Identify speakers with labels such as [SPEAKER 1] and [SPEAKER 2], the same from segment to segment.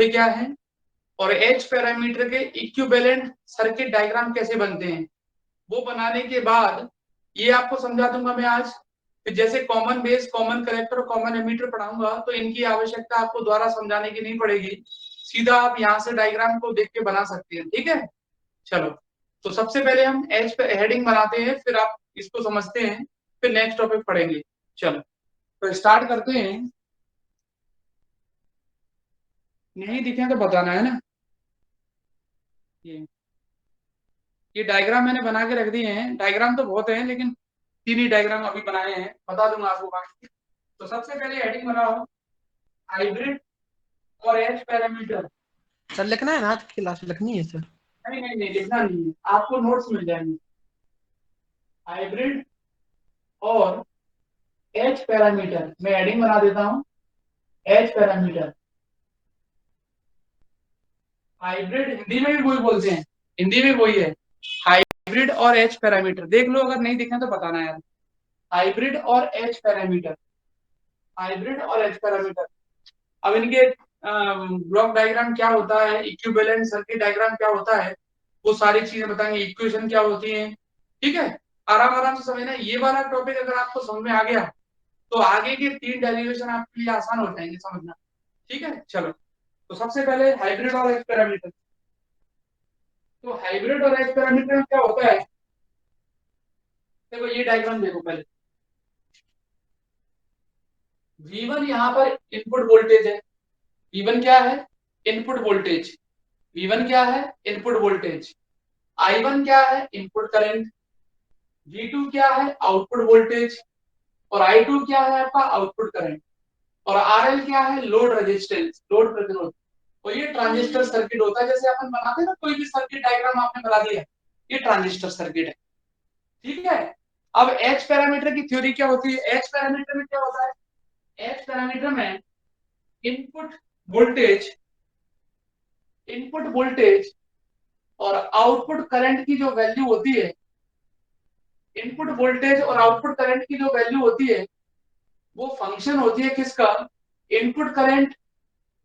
[SPEAKER 1] ये क्या है और एच पैरामीटर के इक्विवेलेंट सर्किट डायग्राम कैसे बनते हैं, वो बनाने के बाद ये आपको समझा दूंगा मैं आज। फिर जैसे कॉमन बेस, कॉमन कलेक्टर और कॉमन एमीटर पढ़ाऊंगा तो इनकी आवश्यकता आपको द्वारा समझाने की नहीं पड़ेगी, सीधा आप यहाँ से डायग्राम को देख के बना सकते हैं। ठीक है, चलो। तो सबसे पहले हम एच पे हेडिंग बनाते हैं, फिर आप इसको समझते हैं, फिर नेक्स्ट टॉपिक पढ़ेंगे। चलो तो स्टार्ट करते हैं। नहीं दिखे तो बताना है ना। ये डायग्राम मैंने बना के रख दिए हैं, डायग्राम तो बहुत है लेकिन 3 ही डायग्राम अभी बनाए हैं, बता दूंगा आपको बाकी। तो सबसे पहले हेडिंग बनाओ हाइब्रिड और एच पैरामीटर।
[SPEAKER 2] सर लिखना है ना, आज की क्लास लिखनी है सर?
[SPEAKER 1] नहीं नहीं नहीं, लिखना नहीं है, आपको नोट्स मिल जाएंगे। हाइब्रिड और एच पैरामीटर, मैं हेडिंग बना देता हूँ एच पैरामीटर। हाइब्रिड हिंदी में भी वही बोलते हैं, हिंदी में वही है, हाइब्रिड और एच पैरामीटर। देख लो, अगर नहीं दिखे तो बताना यार। हाइब्रिड और एच पैरामीटर, हाइब्रिड और एच पैरामीटर। अब इनके ब्लॉक डायग्राम क्या होता है, इक्विवेलेंट सर्किट डायग्राम क्या होता है, वो सारी चीजें बताएंगे, इक्वेशन क्या होती है। ठीक है, आराम आराम से समझना। ये वाला टॉपिक अगर आपको समझ में आ गया तो आगे के 3 डेरिवेशन आपके लिए आसान हो जाएंगे समझना। ठीक है, चलो। तो सबसे पहले हाइब्रिड और एच पैरामीटर। तो हाइब्रिड और एच पैरामीटर में क्या होता है, देखो ये डायग्राम देखो पहले। V1 यहाँ पर इनपुट वोल्टेज है, V1 क्या है, इनपुट वोल्टेज। V1 क्या है, इनपुट वोल्टेज। I1 क्या है, इनपुट करंट। V2 क्या है, आउटपुट वोल्टेज। और I2 क्या है आपका, आउटपुट करंट। और RL क्या है, लोड रेजिस्टेंस, लोड प्रतिरोध। तो ये ट्रांजिस्टर सर्किट होता है, जैसे अपन बनाते हैं ना कोई भी सर्किट डायग्राम आपने बना दिया, ये ट्रांजिस्टर सर्किट है। ठीक है, अब एच पैरामीटर की थ्योरी क्या होती है, एच पैरामीटर में क्या होता है, एच पैरामीटर में इनपुट वोल्टेज, इनपुट वोल्टेज और आउटपुट करंट की जो वैल्यू होती है, इनपुट वोल्टेज और आउटपुट करंट की जो वैल्यू होती है वो फंक्शन होती है किसका, इनपुट करंट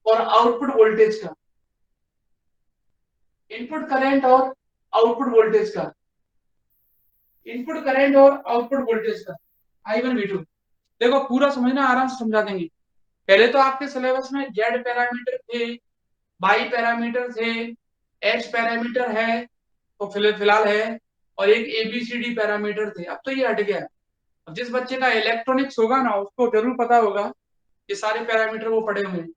[SPEAKER 1] और आउटपुट वोल्टेज का। इनपुट करंट और आउटपुट वोल्टेज का, इनपुट करंट और आउटपुट वोल्टेज का, I1 V2। देखो पूरा समझना, आराम से समझा देंगे। पहले तो आपके सिलेबस में जेड पैरामीटर थे, बाई पैरामीटर थे, एच पैरामीटर है तो फिलहाल है, और एक एबीसीडी पैरामीटर थे, अब तो ये हट गया। अब जिस बच्चे का इलेक्ट्रॉनिक्स होगा ना उसको जरूर पता होगा ये सारे पैरामीटर वो पढ़े हुए हैं।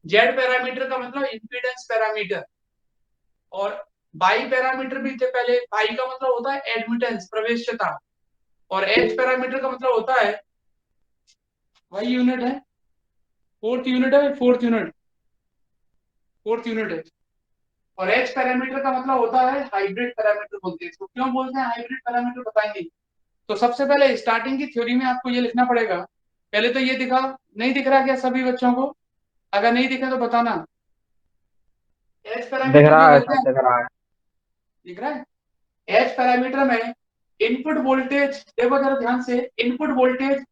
[SPEAKER 1] जेड पैरामीटर का मतलब इंपीडेंस पैरामीटर, और बाई पैरामीटर भी थे पहले। बाई का मतलब होता है एडमिटेंस, प्रवेश्यता। और एच पैरामीटर का मतलब होता है, वही यूनिट है, फोर्थ यूनिट है, फोर्थ यूनिट, फोर्थ यूनिट है। और एच पैरामीटर का मतलब होता है हाइब्रिड पैरामीटर बोलते हैं इसको। क्यों बोलते हैं हाइब्रिड पैरामीटर, बताएंगे। तो सबसे पहले स्टार्टिंग की थ्योरी में आपको ये लिखना पड़ेगा। पहले तो ये दिखा, नहीं दिख रहा क्या सभी बच्चों को, अगर नहीं दिखा तो बताना। एच
[SPEAKER 2] दिख
[SPEAKER 1] पैरामीटर
[SPEAKER 2] रहा
[SPEAKER 1] जो
[SPEAKER 2] है
[SPEAKER 1] बोलते
[SPEAKER 2] सर,
[SPEAKER 1] हैं,
[SPEAKER 2] दिख रहा है।
[SPEAKER 1] दिख रहा है। एच पैरामीटर में इनपुट वोल्टेज, देखो जरा ध्यान से, इनपुट वोल्टेज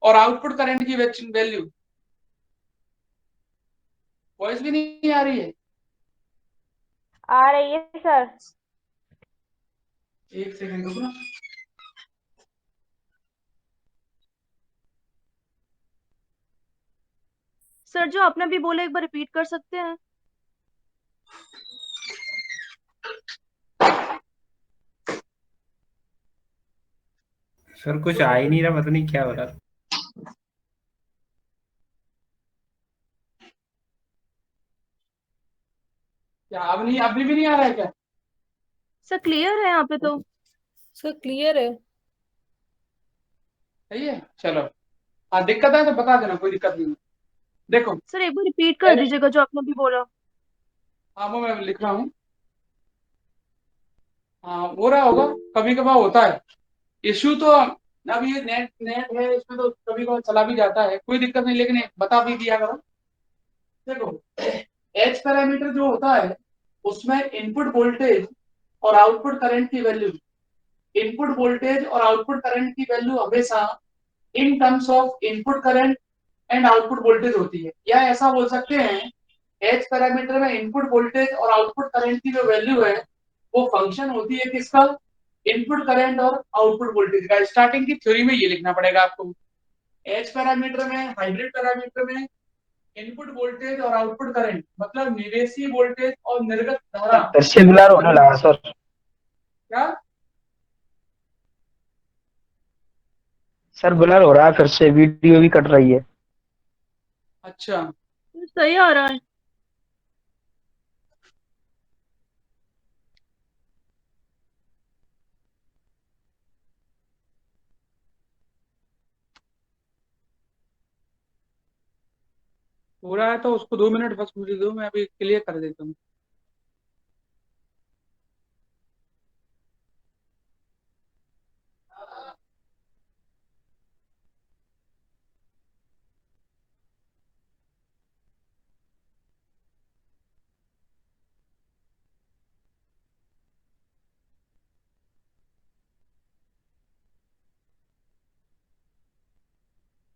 [SPEAKER 1] और आउटपुट करंट की वैल्यू। वॉइस भी नहीं आ रही है,
[SPEAKER 3] आ रही है सर।
[SPEAKER 1] एक सेकंड रुको।
[SPEAKER 3] सर जो आपने भी बोला एक बार रिपीट कर सकते हैं?
[SPEAKER 2] सर कुछ आ ही नहीं रहा, पता नहीं क्या हो रहा।
[SPEAKER 1] क्या अब नहीं, अभी भी नहीं आ रहा है क्या?
[SPEAKER 3] सर क्लियर है यहाँ पे तो।
[SPEAKER 4] सर क्लियर है।
[SPEAKER 1] सही है, चलो। हाँ दिक्कत है तो बता देना, कोई दिक्कत नहीं है। देखो
[SPEAKER 3] सर एक बार रिपीट कर
[SPEAKER 1] पहले,
[SPEAKER 3] दीजिएगा जो आपने भी बोला।
[SPEAKER 1] हाँ वो मैं लिख रहा हूँ। हाँ हो रहा होगा, कभी कभार होता है इश्यू तो। अब ये नेट नेट है, इसमें तो कभी कभार चला भी जाता है, कोई दिक्कत नहीं, लेकिन बता भी दिया करो। देखो एच पैरामीटर जो होता है उसमें इनपुट वोल्टेज और आउटपुट करंट की वैल्यू, इनपुट वोल्टेज और आउटपुट करंट की वैल्यू हमेशा in terms of input current and output voltage होती है, या ऐसा बोल सकते हैं एच पैरामीटर में इनपुट वोल्टेज और आउटपुट करंट की जो वैल्यू है वो फंक्शन होती है किसका, इनपुट करंट और आउटपुट वोल्टेज का। स्टार्टिंग की थ्योरी में ये लिखना पड़ेगा आपको। एच पैरामीटर में, हाइब्रिड पैरामीटर में इनपुट वोल्टेज और आउटपुट करंट मतलब निवेशी वोल्टेज और निर्गत धारा।
[SPEAKER 5] सर सिमिलर होने लगा सर।
[SPEAKER 1] क्या
[SPEAKER 5] सर ब्लर हो रहा है, फिर से वीडियो भी कट रही है।
[SPEAKER 1] अच्छा,
[SPEAKER 3] सही आ रहा है।
[SPEAKER 1] हो रहा है तो उसको 2 मिनट बस मुझे दो, मैं अभी क्लियर कर देता हूँ।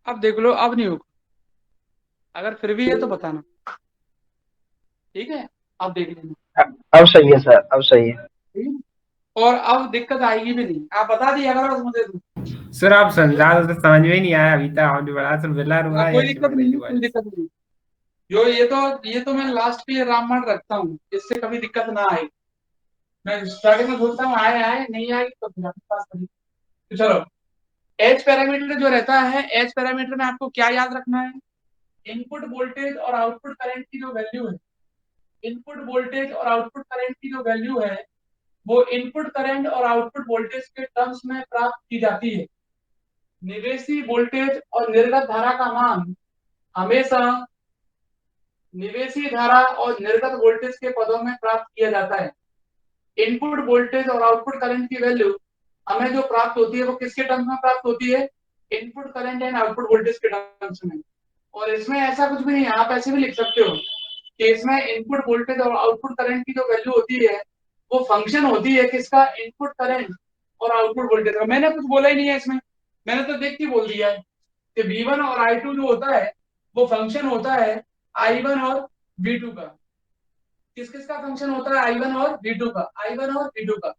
[SPEAKER 1] अब देख लो, अब नहीं होगा, अगर फिर भी है तो बताना, ठीक है। अब देख लेना,
[SPEAKER 5] अब सही है सर, अब सही है।
[SPEAKER 1] ठीक है? और अब दिक्कत आएगी भी नहीं, आप बता दिया करो मुझे तो।
[SPEAKER 2] सर आप समझा दो तो समझ में ही नहीं आया अभी तक, हमने बड़ा सर ब्लर हो रहा
[SPEAKER 1] कोई
[SPEAKER 2] है
[SPEAKER 1] दिक्कत नहीं है, कोई
[SPEAKER 2] डिवाइस।
[SPEAKER 1] दिक्कत नहीं। जो ये तो मैं लास्ट के लिए रामबाण रखता हूँ, इससे कभी दिक्कत ना आए। मैं स्टार्टिंग में सोचता हूँ आए आए, नहीं आएगी तो फिर आपके पास कभी। तो चलो, एच पैरामीटर जो रहता है, एच पैरामीटर में आपको क्या याद रखना है, इनपुट वोल्टेज और आउटपुट करंट की जो वैल्यू है, इनपुट वोल्टेज और आउटपुट करंट की जो वैल्यू है वो इनपुट करंट और आउटपुट वोल्टेज के टर्म्स में प्राप्त की जाती है। निवेशी वोल्टेज और निर्गत धारा का मान हमेशा निवेशी धारा और निर्गत वोल्टेज के पदों में प्राप्त किया जाता है। इनपुट वोल्टेज और आउटपुट करंट की वैल्यू हमें जो प्राप्त होती है वो किसके टर्म्स में प्राप्त होती है, input current and output voltage के टर्म्स में। और इसमें ऐसा कुछ भी नहीं है, आप ऐसे भी लिख सकते हो कि इसमें इनपुट वोल्टेज और आउटपुट करंट की जो वैल्यू होती है वो फंक्शन होती है किसका, इनपुट करंट और आउटपुट वोल्टेज का। मैंने कुछ बोला ही नहीं है इसमें, मैंने तो देख के बोल दिया है कि V1 और I2 जो होता है वो फंक्शन होता है I1 और V2 का। किस किस का फंक्शन होता है, I1 और V2 का, I1 और V2 का।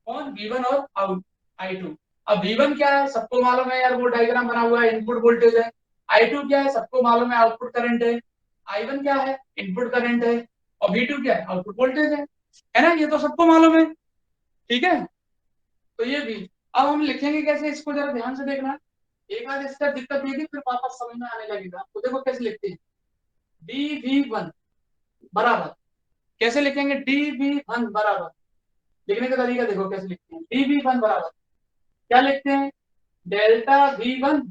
[SPEAKER 1] कौन, V1 और आउट I2। अब V1 क्या है सबको मालूम है यार, वो डायग्राम बना हुआ है, इनपुट वोल्टेज है। I2 क्या है सबको मालूम है, आउटपुट करंट है। I1 क्या है, इनपुट करंट है। और V2 क्या है, आउटपुट वोल्टेज है ना, ये तो सबको मालूम है, ठीक है। तो ये भी अब हम लिखेंगे कैसे, इसको जरा ध्यान से देखना। एक बार इसका दिक्कत देगी फिर वापस समझ में आने लगेगा। तो देखो कैसे लिखते हैं, dV1 बराबर, कैसे लिखेंगे, dV1 बराबर, लिखने का तरीका देखो कैसे लिखते हैं। dV1 बराबर क्या लिखते हैं, डेल्टा V1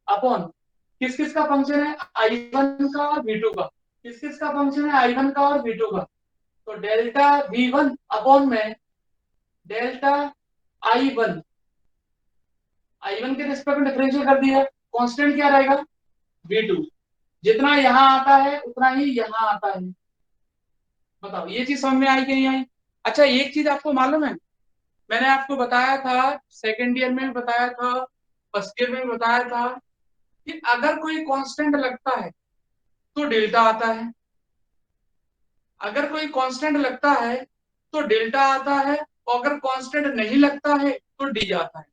[SPEAKER 1] अपॉन किस किस का फंक्शन है, I1 का और V2 का। किस किस का फंक्शन है, I1 का और V2 का। तो डेल्टा V1 अपॉन में डेल्टा I1, I1 के रिस्पेक्ट में डिफरेंशियल कर दिया, कांस्टेंट क्या रहेगा, V2। जितना यहाँ आता है उतना ही यहाँ आता है। बताओ ये चीज समझ में आई कि नहीं आई। अच्छा एक चीज आपको मालूम है, मैंने आपको बताया था, सेकेंड ईयर में भी बताया था, फर्स्ट ईयर में भी बताया था कि अगर कोई कांस्टेंट लगता है तो डेल्टा आता है, अगर कोई कांस्टेंट लगता है तो डेल्टा आता है, और अगर कांस्टेंट नहीं लगता है तो डी आता है।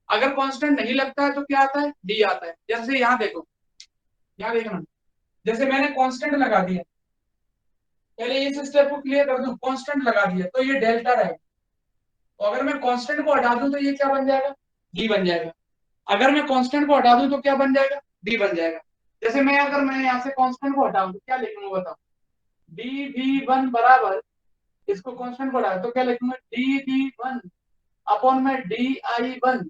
[SPEAKER 1] अगर कांस्टेंट नहीं लगता है तो क्या आता है, डी आता है। जैसे यहाँ देखो, यहाँ देखना, जैसे मैंने कांस्टेंट लगा दिया, पहले इस स्टेप को क्लियर कर दूं, कांस्टेंट लगा दिया तो ये डेल्टा रहेगा। तो अगर मैं कांस्टेंट को हटा दूं तो ये क्या बन जाएगा, डी बन जाएगा। अगर मैं कांस्टेंट को हटा दूं तो क्या बन जाएगा, डी बन जाएगा। जैसे अगर मैं यहाँ से कांस्टेंट को हटाऊं तो क्या लिखूंगा बताओ, dV1 बराबर, इसको कांस्टेंट को हटाया तो क्या लिखूंगा, dV1 अपॉन में dI1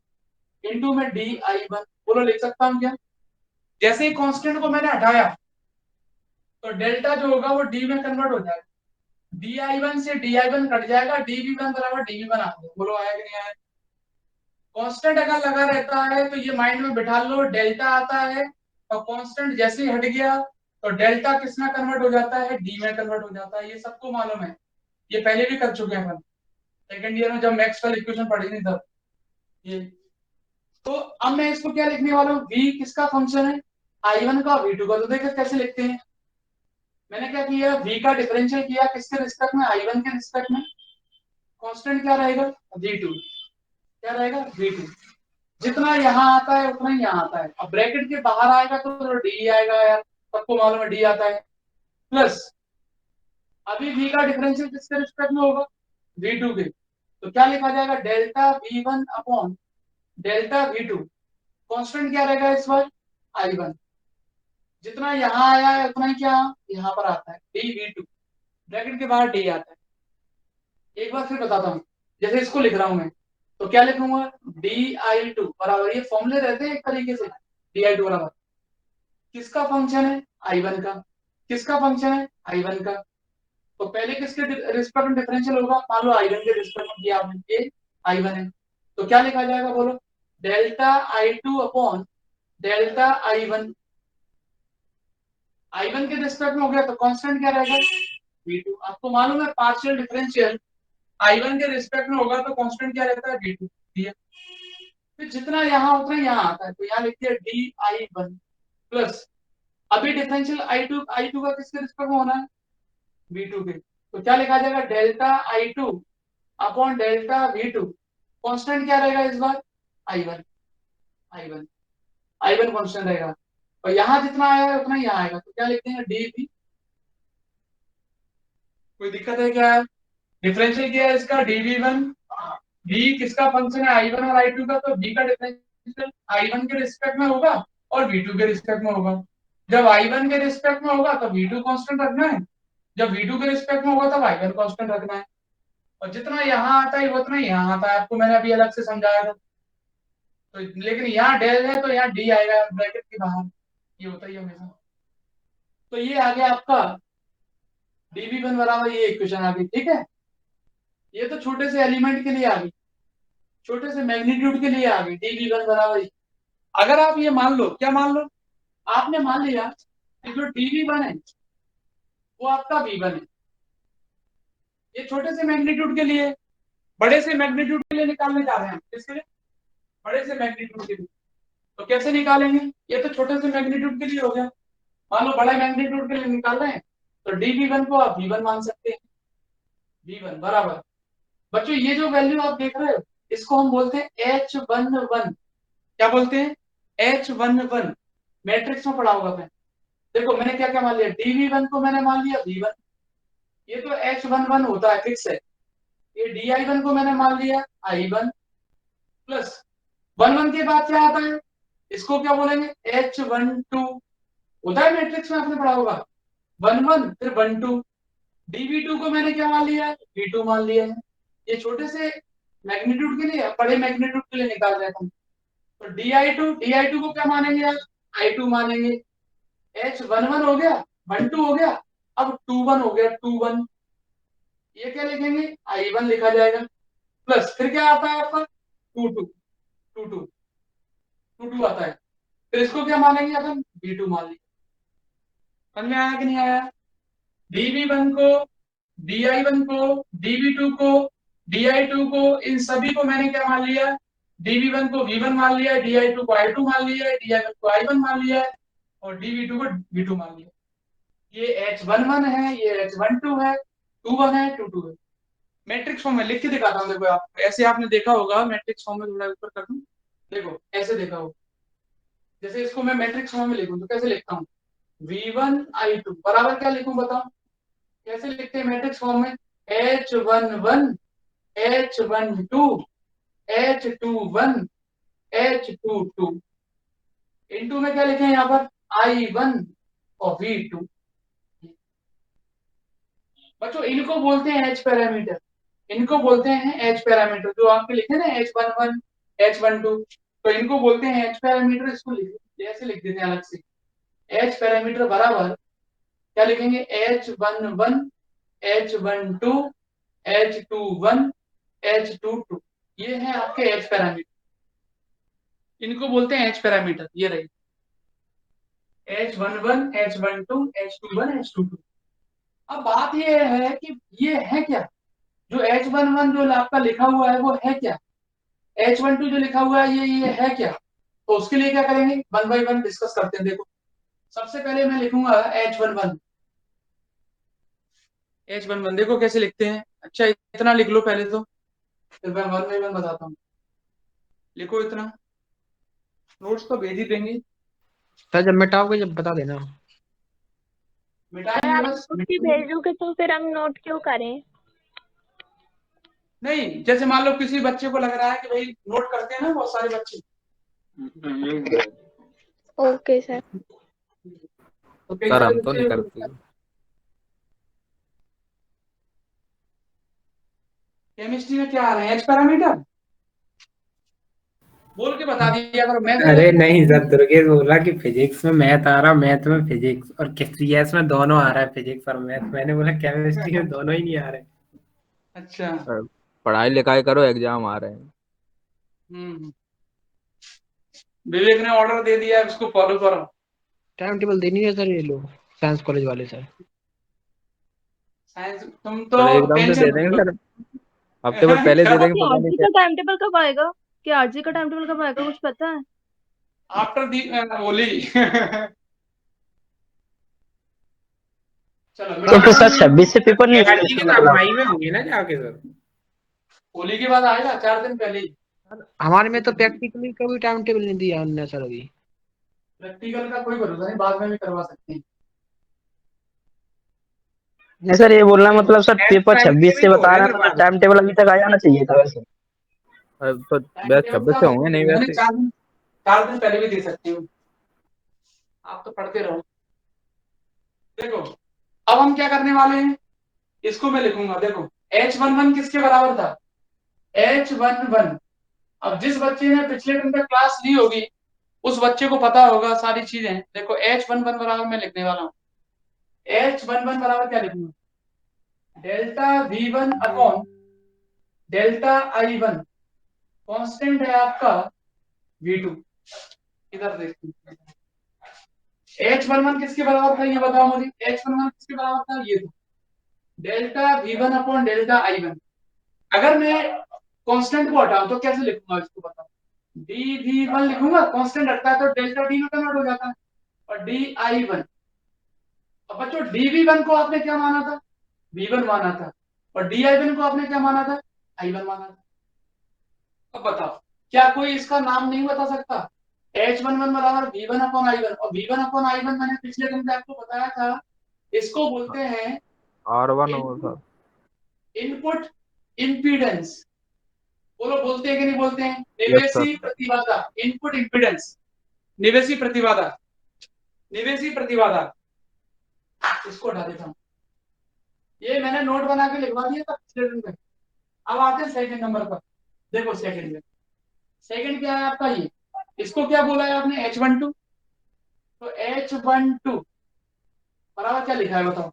[SPEAKER 1] इंटू में dI1। बोलो लिख सकता हूँ क्या। जैसे ही कांस्टेंट को मैंने हटाया तो डेल्टा जो होगा वो डी में कन्वर्ट हो जाएगा, dI1 से dI1 कट जाएगा, dV1 बराबर dV1 आ गया। बोलो आया कि नहीं आया। कांस्टेंट अगर लगा रहता है तो ये माइंड में बिठा लो, डेल्टा आता है, और कांस्टेंट जैसे ही हट गया तो डेल्टा किस में कन्वर्ट हो जाता है, डी में कन्वर्ट हो जाता है। ये सबको मालूम है, ये पहले भी कर चुके हैं अपन सेकंड ईयर में जब मैक्सवेल इक्वेशन पढ़ी थी तब ये। तो अब मैं इसको क्या लिखने वाला हूँ, v किसका फंक्शन है, I1 का V2 का। तो देखो कैसे लिखते हैं, मैंने क्या किया, v का डिफरेंशियल किया किसके रिस्पेक्ट में, I1 के रिस्पेक्ट में। कांस्टेंट क्या रहेगा, v2। क्या रहेगा, v2। जितना यहाँ आता है उतना ही यहाँ आता है। अब ब्रैकेट के बाहर आएगा तो d आएगा यार, सबको मालूम है d आता है। प्लस अभी v का डिफरेंशियल किसके रिस्पेक्ट में होगा, v2 के। तो क्या लिखा जाएगा, delta v1 upon delta v2। Constant क्या रहेगा इस बार, I1। जितना यहाँ आया है उतना ही क्या यहाँ पर आता है, dv2। ब्रैकेट के बाहर d आता है। एक बार फिर बताता हूँ, जैसे इसको लिख रहा हूं मैं, तो क्या लिखूंगा, di2 बराबर, ये फॉर्मूले रहते हैं एक तरीके से। di2 बराबर किसका फंक्शन है, I1 का। किसका फंक्शन है, I1 का। तो पहले किसके रिस्पेक्ट में डिफरेंशियल होगा, मान लो I1 के रिस्पेक्ट में किया आपने, ये I1 है। तो क्या लिखा जाएगा बोलो, delta I2 upon delta I1। I1 के रिस्पेक्ट में हो गया तो कांस्टेंट क्या रहेगा, v2। आपको मालूम है पार्शियल डिफरेंशियल I1 के रिस्पेक्ट में होगा तो कांस्टेंट क्या रहता है, v2। फिर जितना यहाँ उतना यहाँ आता है, तो यहाँ लिखते हैं di1 प्लस अभी डिफरेंशियल I2 का किसके रिस्पेक्ट में होना है, v2 के। तो क्या लिखा जाएगा, delta I2 upon delta v2। Constant क्या रहेगा इस बार, I1 कांस्टेंट रहेगा। और यहाँ जितना आया है उतना यहाँ आएगा, तो क्या लिखते हैं dv। कोई दिक्कत है क्या, डिफरेंशियल क्या है इसका, dv1। v किसका फंक्शन है, I1 और I2 का, तो v का डिफरेंशियल I1 के रिस्पेक्ट में होगा और v2 के रिस्पेक्ट में होगा। जब I1 के रिस्पेक्ट में होगा तो v2 कांस्टेंट रखना है, जब v2 के रिस्पेक्ट में होगा तब I1 कांस्टेंट रखना है। और जितना यहाँ आता है उतना ही यहाँ आता है, आपको मैंने अभी अलग से समझाया था। तो लेकिन यहाँ डेल है तो यहाँ d आएगा ब्रैकेट के बाहर, ये होता ही हमेशा। तो ये आ गया आपका dv1 बराबर, ये इक्वेशन आ गई, ठीक है। ये तो छोटे से एलिमेंट के लिए आ गई, छोटे से मैग्नीट्यूड के लिए आ गई, dv1 बराबर। अगर आप ये मान लो, क्या मान लो, आपने मान लिया कि जो dv1 है वो आपका v1 है। ये छोटे से मैग्नीट्यूड के लिए, बड़े से मैग्नीट्यूड के लिए निकालने जा रहे हैं, किसके लिए, बड़े से मैग्नीट्यूड के लिए। तो कैसे निकालेंगे, ये तो छोटे से मैग्नीट्यूड के लिए हो गया। मान लो बड़े मैग्नीट्यूड के लिए निकाल रहे हैं तो dv1 को आप v1 मान सकते हैं। v1 बराबर, बच्चों ये जो वैल्यू आप देख रहे हो इसको हम बोलते हैं h11। क्या बोलते हैं, h11। मैट्रिक्स में पढ़ा होगा मैं। देखो मैंने क्या क्या मान लिया, dv1 को मैंने मान लिया v1, ये तो h11 होता है, फिक्स है। ये di1 को मैंने मान लिया I1 प्लस 11 के बाद क्या आता है, इसको क्या बोलेंगे, h12 होता है, मैट्रिक्स में आपने पढ़ा होगा। 11 फिर 12। dv2 को मैंने क्या मान लिया है, v2 मान लिया है। ये छोटे से मैग्नीट्यूड के लिए, बड़े मैग्नीट्यूड के लिए निकाल रहे हैं। तो di2 को क्या मानेंगे आप, I2 मानेंगे। h11 हो गया, 12 हो गया, अब 21 हो गया, 21। ये क्या लिखेंगे, I1 लिखा जाएगा। प्लस फिर क्या आता है आपका 22 आता है। फिर इसको क्या मानेंगे अपन, v2 मान लेंगे। समझ में आया कि नहीं आया, dv1 को, di1 को, dv2 को, di2 को, इन सभी को मैंने क्या मान लिया, dv1 को v1 मान लिया, di2 को I2 मान लिया, di1 को I1 मान लिया और dv2 को v2 मान लिया। ये h11 है, ये h12 है, 21 है, 22 है। मैट्रिक्स फॉर्म में लिख के दिखाता हूँ, देखो आप ऐसे आपने देखा होगा, मैट्रिक्स फॉर्म में थोड़ा ऊपर कर दूं, देखो ऐसे देखा होगा। जैसे इसको मैं मैट्रिक्स फॉर्म में लिखूं तो कैसे लिखता हूँ, v1 I2 बराबर क्या लिखूं बताओ, कैसे लिखते हैं मैट्रिक्स फॉर्म में, h11 h12 h21 h22। Into में क्या लिखे यहाँ पर, I1 और v2। बच्चों इनको बोलते हैं एच पैरामीटर, इनको बोलते हैं एच पैरामीटर। जो आपके लिखे ना h11 h12, तो इनको बोलते हैं एच पैरामीटर। इसको ऐसे लिख देते हैं अलग से, एच पैरामीटर बराबर क्या लिखेंगे, h11 h12 h21 h22। ये है आपके एच पैरामीटर, इनको बोलते हैं एच पैरामीटर। ये रही h11 h12 h21 h22। अब बात ये है कि ये है क्या, जो h11 जो आपका लिखा हुआ है वो है क्या, h12 जो लिखा हुआ है ये है क्या। तो उसके लिए क्या करेंगे, 1 by 1 डिस्कस करते हैं। देखो सबसे पहले मैं लिखूंगा h11, H11 देखो कैसे लिखते हैं। अच्छा इतना लिख लो पहले तो, फिर मैं वन बाई वन बताता हूँ। लिखो इतना, नोट्स तो भेज ही देंगे,
[SPEAKER 6] सर जब मिटाओगे जब बता देना।
[SPEAKER 1] मिटाएंगे बस।
[SPEAKER 7] नोट ही भेजोगे तो फिर हम नोट क्यों करें?
[SPEAKER 1] नहीं, जैसे मान लो किसी बच्चे को लग रहा है कि भाई नोट करते हैं ना बहुत सारे बच्चे,
[SPEAKER 7] ओके सर।
[SPEAKER 1] तो कई
[SPEAKER 8] सर
[SPEAKER 1] सारे
[SPEAKER 8] हम तो नहीं
[SPEAKER 1] बच्चे
[SPEAKER 8] करते।
[SPEAKER 1] केमिस्ट्री में क्या आ रहे हैं, एच पैरामीटर बोल के बता दिया करो। मैं
[SPEAKER 2] अरे नहीं सर, दुर्गेश बोला कि फिजिक्स में मैथ आ रहा, मैथ में फिजिक्स, और सीएस में दोनों आ रहा है, फिजिक्स और मैथ। मैंने बोला केमिस्ट्री में दोनों ही नहीं आ रहे।
[SPEAKER 1] अच्छा
[SPEAKER 8] सर, पढ़ाई लिखाई करो, एग्जाम आ रहे हैं।
[SPEAKER 1] विवेक ने ऑर्डर दे दिया है, उसको फॉलो करो।
[SPEAKER 6] टाइम टेबल देनी है सर ये लोग साइंस कॉलेज वाले सर।
[SPEAKER 1] साइंस तुम तो
[SPEAKER 8] सर एकदम से
[SPEAKER 1] टेंशन
[SPEAKER 8] दे
[SPEAKER 1] मत
[SPEAKER 8] देंगे
[SPEAKER 1] लो।
[SPEAKER 8] सर, हफ्ते भर पहले दे
[SPEAKER 1] क्या?
[SPEAKER 8] देंगे,
[SPEAKER 3] कि
[SPEAKER 8] पता नहीं
[SPEAKER 3] आरजी
[SPEAKER 8] क्या।
[SPEAKER 3] का टाइम टेबल कब आएगा? कि आरजी का टाइम टेबल कब आएगा, कुछ पता है?
[SPEAKER 1] After the Holi. चलो
[SPEAKER 5] तो फिर
[SPEAKER 1] मिटाओ।
[SPEAKER 5] सर 26 से पेपर नहीं होंगे
[SPEAKER 2] एनर्जी
[SPEAKER 5] इसका
[SPEAKER 2] के साथ
[SPEAKER 5] मतलब?
[SPEAKER 2] मई में होंगे ना जाके सर।
[SPEAKER 1] होली के बाद आएगा 4 दिन पहले ही।
[SPEAKER 6] हमारे में तो प्रैक्टिकली का भी टाइम टेबल नहीं दिया हमने सर अभी।
[SPEAKER 1] प्रैक्टिकल का कोई भरोसा नहीं, बाद में भी करवा सकते हैं।
[SPEAKER 5] नहीं सर, ये बोलना मतलब सर
[SPEAKER 2] नेक्स्ट
[SPEAKER 5] पेपर
[SPEAKER 2] टाइम के
[SPEAKER 5] 26
[SPEAKER 2] भी
[SPEAKER 5] से
[SPEAKER 2] तो हो
[SPEAKER 5] बता
[SPEAKER 2] रहे
[SPEAKER 5] रहे
[SPEAKER 2] हैं
[SPEAKER 5] हैं,
[SPEAKER 2] सर
[SPEAKER 5] तो
[SPEAKER 2] बाद में।
[SPEAKER 5] टाइम टेबल अभी तक आ जाना चाहिए था वैसे।
[SPEAKER 8] तो बस 26 से होंगे नहीं
[SPEAKER 1] मैंने
[SPEAKER 8] वैसे।
[SPEAKER 1] 4 दिन पहले भी दे सकती हूँ, आप तो पढ़ते रहो। देखो अब हम क्या करने वाले हैं, इसको मैं लिखूंगा। देखो H11 किसके बराबर था, H11। अब जिस बच्चे ने पिछले दिन तक क्लास ली होगी उस बच्चे को पता होगा सारी चीजें। देखो H11 बराबर मैं लिखने वाला हूँ। H11 बराबर क्या लिखूंगा, delta V1 upon delta I1, constant है आपका V2। इधर देखते हैं H11 किसके बराबर था, ये बताओ मुझे। H11 किसके बराबर था, ये था delta V1 upon delta I1। अगर मैं कांस्टेंट को हटाऊं तो कैसे लिखूंगा इसको बताओ। dV1 लिखूंगा, कांस्टेंट हटता है तो डेल्टा D में कन्वर्ट हो जाता है, और dI1। अब बच्चों dV1 को आपने क्या माना था, V1 माना था, और dI1 को आपने क्या माना था, I1 माना था। अब बताओ क्या कोई इसका नाम नहीं बता सकता। H11 बराबर V1 अपॉन I1, और V1 अपॉन I1 मैंने पिछले दिन में आपको बताया था, इसको बोलते हैं
[SPEAKER 8] R1 होगा सर।
[SPEAKER 1] Input impedance. बोलो बोलते हैं कि नहीं बोलते हैं,
[SPEAKER 8] यस सर।
[SPEAKER 1] निवेशी प्रतिबाधा, इनपुट इम्पीडेंस, निवेशी प्रतिबाधा, निवेशी प्रतिबाधा। इसको हटा देता हूं, ये मैंने नोट बना के लिखवा दिया था पिछले दिन में। अब आते हैं सेकंड नंबर पर। देखो सेकंड में, सेकंड क्या है आपका, ये इसको क्या बोला है आपने, H12। तो H12 बराबर क्या लिखा है बताओ,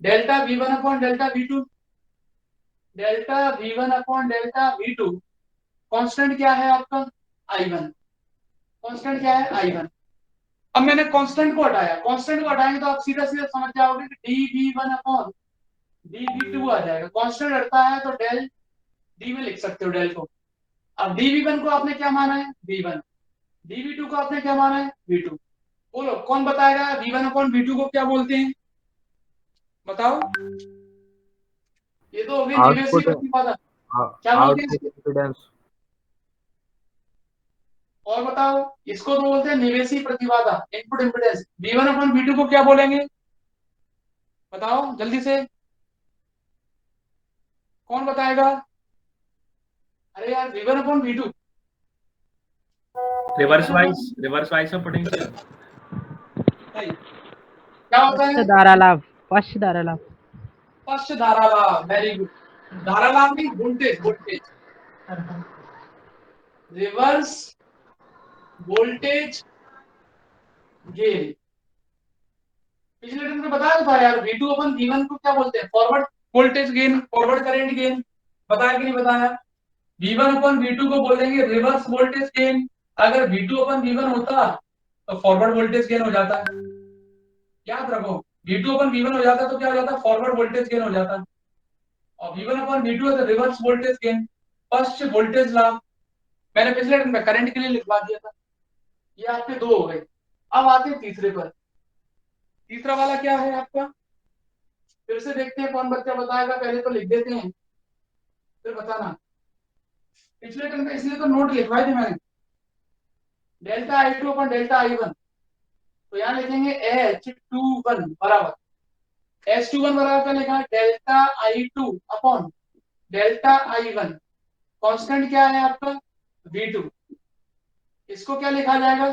[SPEAKER 1] delta V1 upon delta V2। Delta V1 upon delta V2, constant क्या है आपका, I1। कांस्टेंट क्या है, I1। अब मैंने कांस्टेंट को हटाया, कांस्टेंट को हटाएंगे तो आप सीधा सीधा समझ जाओगे कि dV1 अपॉन dV2 आ जाएगा। कांस्टेंट हटता है तो डेल डी में लिख सकते हो डेल को। अब dV1 को आपने क्या माना है, V1। dV2 को आपने क्या माना है, V2। बोलो कौन बताएगा V1 अपॉन V2 को क्या बोलते हैं, बताओ। ये तो हो गई निवेशी
[SPEAKER 8] आउटपुट
[SPEAKER 1] प्रतिबाधा, क्या बोलते हैं
[SPEAKER 8] आउटपुट
[SPEAKER 1] इसको?
[SPEAKER 8] इम्पीडेंस।
[SPEAKER 1] और बताओ, इसको तो बोलते हैं निवेशी प्रतिबाधा, input impedance. V1 upon V2 को क्या बोलेंगे, बताओ जल्दी से, कौन बताएगा। अरे यार V1 upon V2
[SPEAKER 2] reverse wise में पोटेंशियल।
[SPEAKER 1] नहीं, क्या होता है,
[SPEAKER 6] धारा लाभ, पश्च धारा लाभ।
[SPEAKER 1] पश्च धारा लाभ। वेरी गुड, धारा लाभ नहीं, voltage, voltage, reverse voltage gain. पिछले दिन में बताया था यार, V2 अपन V1 को क्या बोलते हैं, forward voltage gain, forward current gain. बताया कि नहीं बताया। V1 अपन V2 को बोलेंगे रिवर्स वोल्टेज गेन। अगर V2 अपन V1 होता तो फॉरवर्ड वोल्टेज गेन हो जाता, याद रखो। V2 अपन V1 हो जाता तो क्या हो जाता, फॉरवर्ड वोल्टेज गेन हो जाता। और V1 अपन V2 है तो reverse voltage gain, first voltage लाभ। मैंने पिछले दिन में करंट के लिए लिखवा दिया था। ये आपके दो हो गए। अब आते हैं तीसरे पर। तीसरा वाला क्या है आपका, फिर से देखते हैं कौन बच्चा बताएगा, पहले तो लिख देते हैं फिर बताना। पिछले टर्म का इसलिए तो नोट लिखवाए थे मैंने, delta I two upon delta I one, तो यहाँ लिखेंगे H21 बराबर H21 बराबर क्या लिखा है, delta I two upon delta I one. Constant क्या है आपका V2, इसको क्या लिखा जाएगा,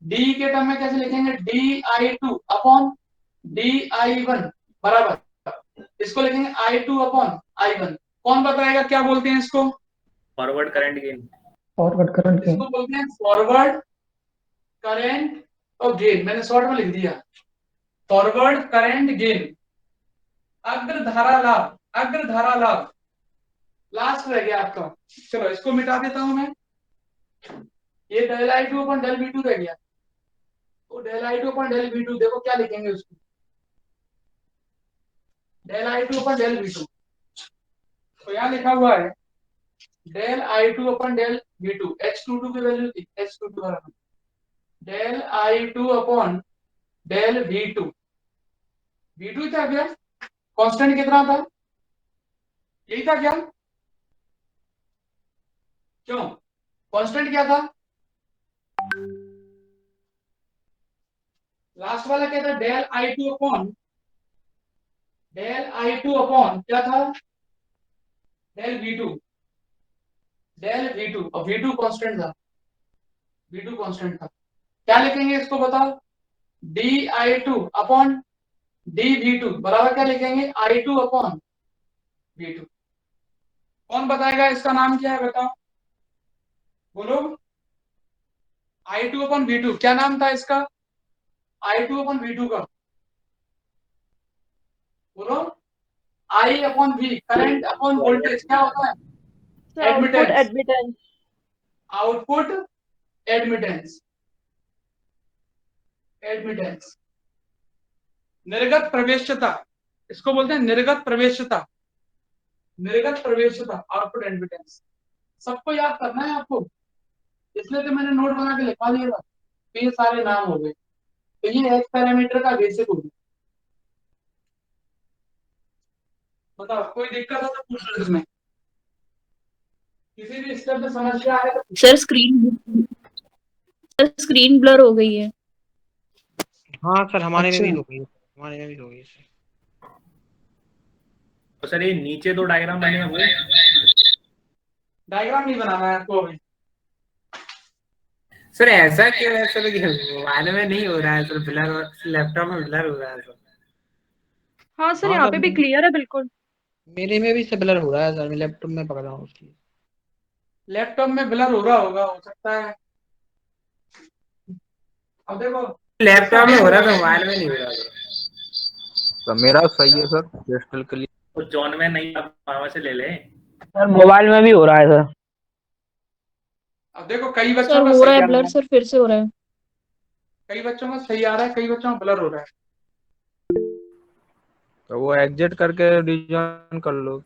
[SPEAKER 1] डी के टर्म में कैसे लिखेंगे, D I two upon D I one बराबर, इसको लिखेंगे I two upon I one. कौन बताएगा क्या बोलते हैं इसको,
[SPEAKER 2] forward current gain.
[SPEAKER 5] Forward current
[SPEAKER 1] इसको बोलते हैं फॉरवर्ड करंट और गेन, मैंने शॉर्ट में लिख दिया फॉरवर्ड करंट गेन। अग्रधारा लाभ, अग्रधारा लाभ लास्ट रह गया आपका, चलो इसको मिटा देता हूं मैं, ये del I two upon del V two रह गया, तो del I two upon del V two, देखो क्या लिखेंगे उसको, del I two upon del V two, तो यहाँ लिखा हुआ है del I two upon del V two, H two two की वैल्यू थी एच टू टू बराबर del I two upon del V two, V two था क्या, कांस्टेंट कितना था, यही था क्या, क्यों कांस्टेंट क्या था, लास्ट वाला क्या था, डेल आई टू अपॉन क्या था, del V two, del V two, और वी टू कांस्टेंट था, वी टू कांस्टेंट था, क्या लिखेंगे इसको बताओ, D I two upon D V two बराबर क्या लिखेंगे, I two upon V two. कौन बताएगा इसका नाम क्या है बताओ, बोलो, I two upon V two क्या नाम था इसका, I two upon V two का, बोलो, I upon V current upon voltage क्या होता है,
[SPEAKER 3] output
[SPEAKER 1] admittance,
[SPEAKER 3] admittance.
[SPEAKER 1] Output admittance, admittance. निर्गत प्रवेश्यता, इसको बोलते हैं निर्गत प्रवेश्यता, निर्गत प्रवेश्यता आउटपुट एडमिटेंस। सबको याद करना है आपको, इसलिए तो मैंने नोट बना के लिखवा दिया था, तो ये सारे नाम हो गए, तो ये एच पैरामीटर का बेसिक हो गया। बताओ कोई दिक्कत हो तो पूछ लो, इसमें किसी भी स्टेप में समस्या आए तो
[SPEAKER 4] सर स्क्रीन ब्लर हो गई है।
[SPEAKER 6] हाँ सर, हमारे में भी
[SPEAKER 5] अच्छा।
[SPEAKER 6] हो गई, हमारे में भी हो गई सर।
[SPEAKER 2] तो सर ये नीचे दो डायग्राम बने हुए,
[SPEAKER 1] डायग्राम नहीं बनाना है आपको अभी,
[SPEAKER 2] सर ऐसा क्यों है सर, मोबाइल में नहीं हो रहा है सर ब्लर, लैपटॉप में ब्लर हो रहा है सर।
[SPEAKER 3] हाँ सर,
[SPEAKER 6] हाँ
[SPEAKER 3] यहाँ
[SPEAKER 6] सर,
[SPEAKER 3] पे भी क्लियर है बिल्कुल।
[SPEAKER 6] मेरे में भी से ब्लर हो रहा है सर, मैं लैपटॉप में पकड़ रहा हूँ उसकी।
[SPEAKER 1] लैपटॉप में ब्लर हो रहा होगा, हो सकता है। अब देखो
[SPEAKER 2] लैपटॉप में हो रहा था, मोबाइल में नहीं हो रहा था।
[SPEAKER 8] तो मेरा सही है सर, क्रिस्टल क्लियर।
[SPEAKER 2] तो जॉन में नहीं, आप वहां से ले ले।
[SPEAKER 5] सर मोबाइल में भी हो रहा है सर।
[SPEAKER 1] अब देखो कई
[SPEAKER 4] सर
[SPEAKER 1] बच्चों का
[SPEAKER 4] हो रहा
[SPEAKER 1] सही
[SPEAKER 4] है
[SPEAKER 1] आ रहा
[SPEAKER 4] ब्लर,
[SPEAKER 1] है,
[SPEAKER 4] सर फिर से हो रहा है।
[SPEAKER 1] कई बच्चों का सही आ रहा है, कई बच्चों का ब्लर हो रहा है।
[SPEAKER 8] तो वो एग्जिट करके डिजाइन कर लो।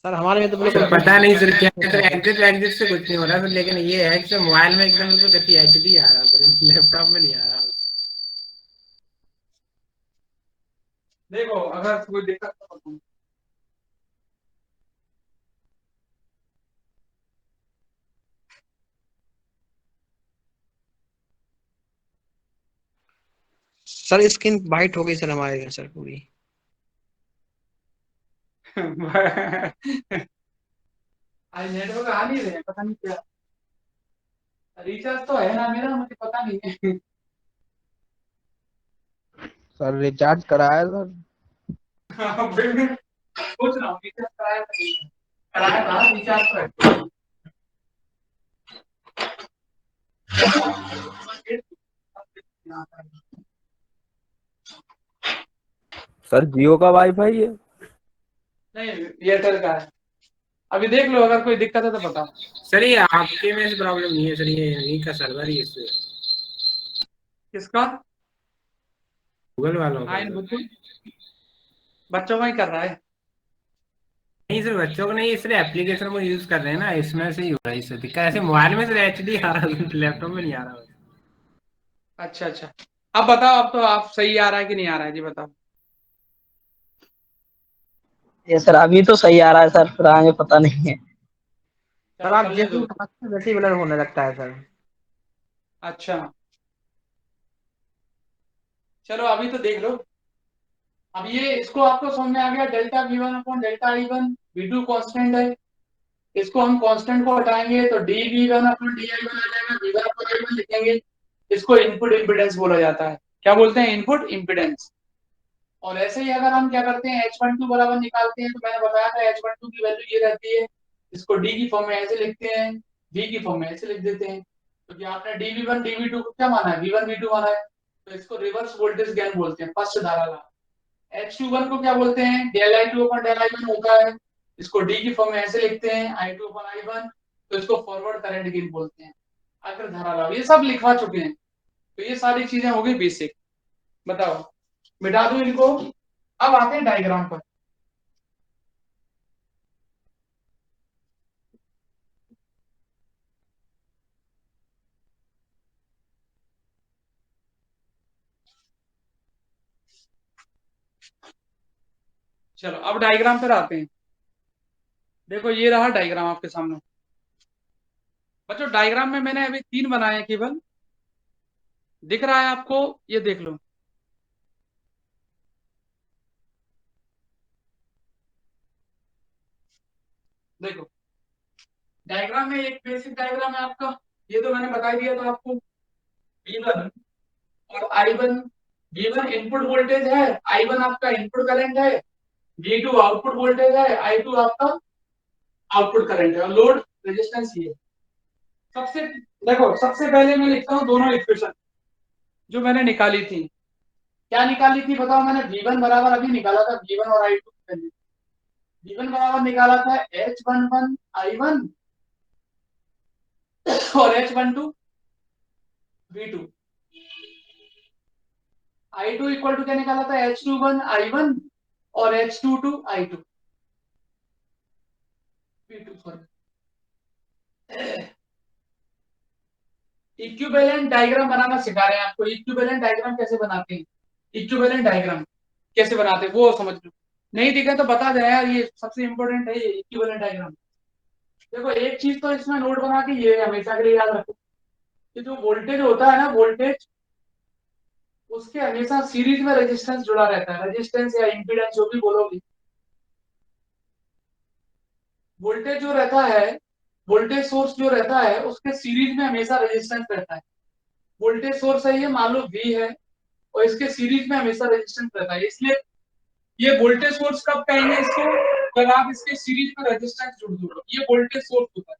[SPEAKER 6] सर हमारे में तो
[SPEAKER 2] सर पता नहीं सर क्या है सर, एग्जिट एग्जिट से कुछ नहीं हो रहा सर, लेकिन ये है कि मोबाइल में एकदम बिल्कुल गति एचडी आ रहा है सर, लैपटॉप में नहीं आ रहा।
[SPEAKER 1] देखो अगर कोई दिक्कत तो बताओ।
[SPEAKER 6] सर स्क्रीन वाइट हो गई सर हमारे में सर पूरी।
[SPEAKER 1] आज नेटवर्क आ नहीं रहे, पता नहीं क्या, रिचार्ज तो है ना मेरा, मुझे पता नहीं है।
[SPEAKER 8] सर रिचार्ज कराया सर।
[SPEAKER 1] फिर भी सोच रहा हूँ रिचार्ज कराया था, नहीं कराया था रिचार्ज तो है।
[SPEAKER 8] सर जियो का वाईफाई है।
[SPEAKER 1] नहीं एयरटेल का है, अभी देख लो अगर कोई दिक्कत है तो बताओ।
[SPEAKER 2] सर ये आपके में प्रॉब्लम नहीं है सर, ये यहीं का सर्वर ही इशू है,
[SPEAKER 1] किसका,
[SPEAKER 2] गूगल वालों का।
[SPEAKER 1] आइन बुद्धू बच्चों का ही कर रहा है।
[SPEAKER 2] नहीं सर बच्चों को नहीं, इसलिए एप्लीकेशन को यूज कर रहे हैं ना, इसमें से ही हो रहा है इससे दिक्कत। ऐसे मोबाइल में सर एचडी आ रहा है, लैपटॉप में नहीं आ रहा।
[SPEAKER 1] अच्छा अच्छा, अब बताओ, अब तो आप सही आ रहा है कि नहीं आ रहा है, जी बताओ।
[SPEAKER 5] ये सर अभी तो सही आ रहा है सर, फिर आगे पता नहीं है।
[SPEAKER 6] सर आप
[SPEAKER 1] चलने
[SPEAKER 6] जैसे
[SPEAKER 1] दो।
[SPEAKER 6] उठाते हैं वैसे ही ब्लर होने लगता है सर।
[SPEAKER 1] अच्छा चलो अभी तो देख लो। अब ये इसको आपको समझ में आ गया, delta V1 upon delta I1, V2 constant है, इसको हम कांस्टेंट को हटाएंगे तो dV1 अपॉन dI1 आ जाएगा, V1 अपॉन I1 लिखेंगे। इसको इनपुट इम्पीडेंस बोला जाता है। क्या बोलते हैं? Input impedance. और ऐसे ही अगर हम क्या करते हैं H12 बराबर निकालते हैं तो मैंने बताया था H12 की वैल्यू ये रहती है, इसको D की फॉर्म में ऐसे लिखते हैं, V की फॉर्म में ऐसे लिख देते हैं, क्योंकि आपने dV1 dV2 को क्या माना है? V1 V2 माना है, तो इसको रिवर्स वोल्टेज गेन बोलते हैं, फर्स्ट धारा लाभ। H21 को क्या बोलते हैं? Del I2 upon del I1 होता है, इसको D की फॉर्म में ऐसे लिखते हैं I2 अपॉन I1, तो इसको फॉरवर्ड करंट गेन बोलते हैं, अग्र धारा लाभ। ये सब लिखवा चुके हैं, तो ये सारी चीजें हो गई बेसिक। बताओ, मिटा दो इनको। अब आते हैं डायग्राम पर। चलो अब डायग्राम पर आते हैं। देखो ये रहा डायग्राम आपके सामने। बच्चों डायग्राम में मैंने अभी 3 बनाए हैं केवल, दिख रहा है आपको? ये देख लो। देखो डायग्राम में एक बेसिक डायग्राम है आपका, ये तो मैंने बता दिया था आपको। V1 और I1, V1 इनपुट वोल्टेज है, I1 आपका इनपुट करंट है, V2 आउटपुट वोल्टेज है, I2 आपका आउटपुट करंट है, और लोड रेजिस्टेंस ये है। सबसे देखो सबसे पहले मैं लिखता हूँ दोनों इक्वेशन जो मैंने निकाली थी। क्या निकाली थी बताओ? मैंने V1 बराबर अभी निकाला था, V1 और I2 पहले। V1 बराबर निकाला था H11 I1 और H12 V2। I2 equal to क्या निकाला था? H21 I1 और H22 I2 V2 sorry. Equivalent diagram बनाना सिखा रहे हैं आपको। इक्विवेलेंट डायग्राम कैसे बनाते हैं, इक्विवेलेंट डायग्राम कैसे बनाते हैं वो समझ लो। नहीं दिखा तो बता दे यार, ये सबसे इंपॉर्टेंट है ये इक्विवेलेंट डायग्राम। देखो एक चीज तो इसमें नोट बना के ये हमेशा के लिए याद रखो कि जो वोल्टेज होता है ना, वोल्टेज उसके हमेशा सीरीज में रेजिस्टेंस जुड़ा रहता है, रेजिस्टेंस या इंपीडेंस जो भी बोलोगे। वोल्टेज जो रहता है, वोल्टेज सोर्स जो रहता है उसके सीरीज में हमेशा रेजिस्टेंस रहता है। वोल्टेज सोर्स है ये, मान लो V है, और इसके सीरीज में हमेशा रेजिस्टेंस रहता है, इसलिए ये वोल्टेज सोर्स कब कहेंगे इसको? जब आप इसके सीरीज में रेजिस्टेंस जुड़ दो, ये वोल्टेज सोर्स होता है।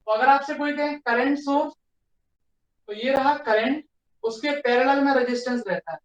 [SPEAKER 1] तो अगर आपसे कोई कहे करंट सोर्स, तो ये रहा करंट, उसके पैरेलल में रेजिस्टेंस रहता है,